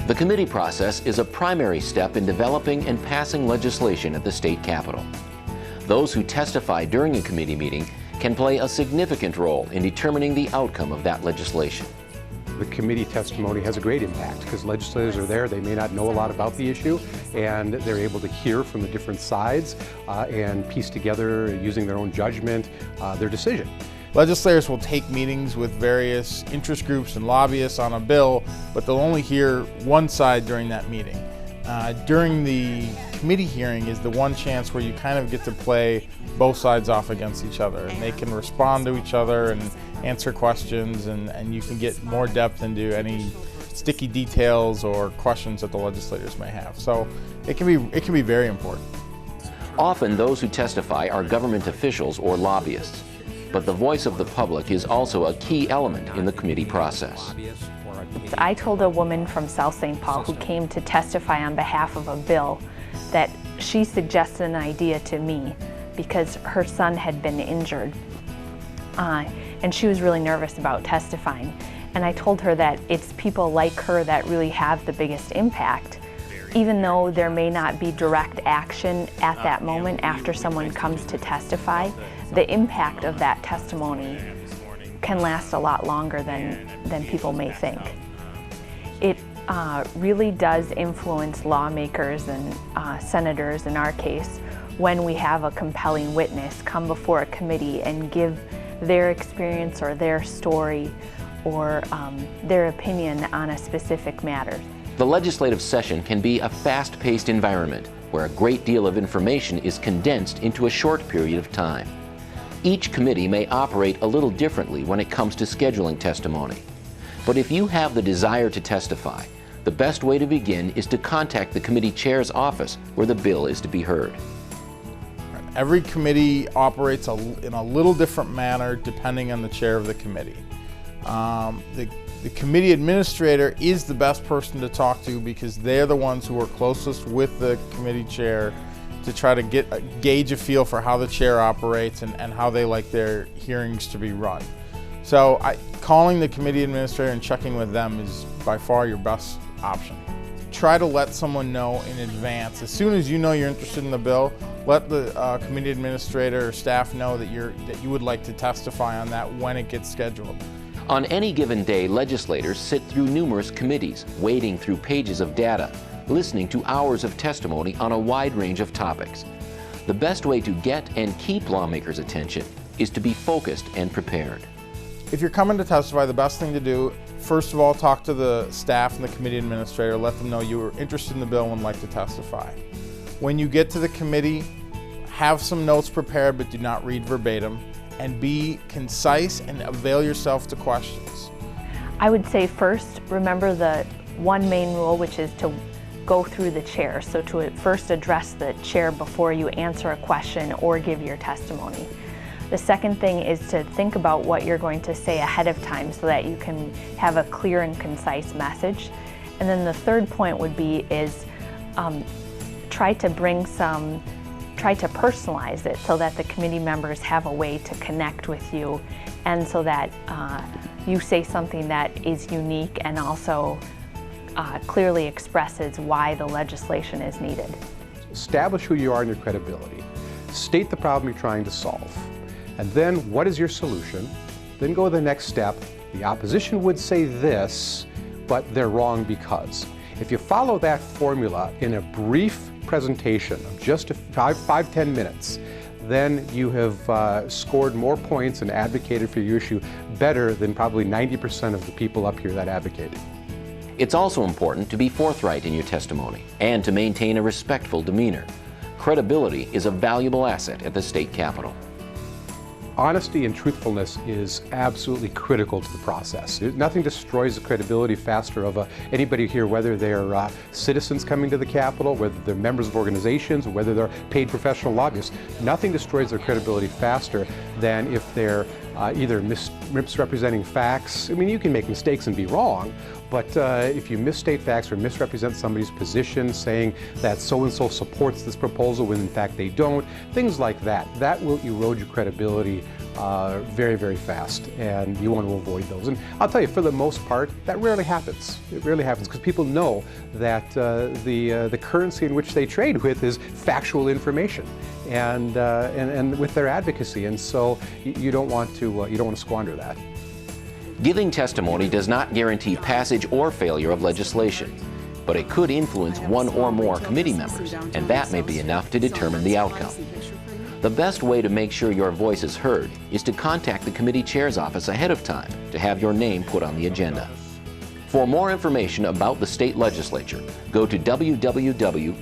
The committee process is a primary step in developing and passing legislation at the state capitol. Those who testify during a committee meeting can play a significant role in determining the outcome of that legislation. The committee testimony has a great impact because legislators are there, they may not know a lot about the issue, and they're able to hear from the different sides and piece together, using their own judgment, their decision. Legislators will take meetings with various interest groups and lobbyists on a bill, but they'll only hear one side during that meeting. During the committee hearing is the one chance where you kind of get to play both sides off against each other, and they can respond to each other and answer questions, and you can get more depth into any sticky details or questions that the legislators may have. So it can be very important. Often those who testify are government officials or lobbyists, but the voice of the public is also a key element in the committee process. I told a woman from South St. Paul who came to testify on behalf of a bill that she suggested an idea to me because her son had been injured. And she was really nervous about testifying. And I told her that it's people like her that really have the biggest impact. Even though there may not be direct action at that moment after someone comes to testify, the impact of that testimony can last a lot longer than people may think. It really does influence lawmakers and senators in our case when we have a compelling witness come before a committee and give their experience or their story or their opinion on a specific matter. The legislative session can be a fast-paced environment where a great deal of information is condensed into a short period of time. Each committee may operate a little differently when it comes to scheduling testimony. But if you have the desire to testify, the best way to begin is to contact the committee chair's office where the bill is to be heard. Every committee operates in a little different manner depending on the chair of the committee. The committee administrator is the best person to talk to because they're the ones who are closest with the committee chair to try to gauge a feel for how the chair operates and how they like their hearings to be run. So calling the committee administrator and checking with them is by far your best option. Try to let someone know in advance. As soon as you know you're interested in the bill, let the committee administrator or staff know that you would like to testify on that when it gets scheduled. On any given day, legislators sit through numerous committees, wading through pages of data, listening to hours of testimony on a wide range of topics. The best way to get and keep lawmakers' attention is to be focused and prepared. If you're coming to testify, the best thing to do, first of all, talk to the staff and the committee administrator, let them know you are interested in the bill and would like to testify. When you get to the committee, have some notes prepared but do not read verbatim, and be concise and avail yourself to questions. I would say first, remember the one main rule, which is to go through the chair. So to first address the chair before you answer a question or give your testimony. The second thing is to think about what you're going to say ahead of time so that you can have a clear and concise message. And then the third point would be try to personalize it so that the committee members have a way to connect with you and so that you say something that is unique and also clearly expresses why the legislation is needed. Establish who you are and your credibility. State the problem you're trying to solve. And then what is your solution? Then go to the next step. The opposition would say this, but they're wrong because. If you follow that formula in a brief presentation of just 5-10 minutes, then you have scored more points and advocated for your issue better than probably 90% of the people up here that advocated. It's also important to be forthright in your testimony and to maintain a respectful demeanor. Credibility is a valuable asset at the state capitol. Honesty and truthfulness is absolutely critical to the process. Nothing destroys the credibility faster of anybody here, whether they're citizens coming to the Capitol, whether they're members of organizations, or whether they're paid professional lobbyists. Nothing destroys their credibility faster than if they're either misrepresenting facts. I mean, you can make mistakes and be wrong, but if you misstate facts or misrepresent somebody's position, saying that so-and-so supports this proposal when in fact they don't, things like that, that will erode your credibility very, very fast, and you want to avoid those. And I'll tell you, for the most part, that rarely happens. It rarely happens because people know that the currency in which they trade with is factual information, and with their advocacy, and so you don't want to squander that. Giving testimony does not guarantee passage or failure of legislation, but it could influence one or more committee members, and that may be enough to determine the outcome. The best way to make sure your voice is heard is to contact the committee chair's office ahead of time to have your name put on the agenda. For more information about the state legislature, go to www.leg.mn.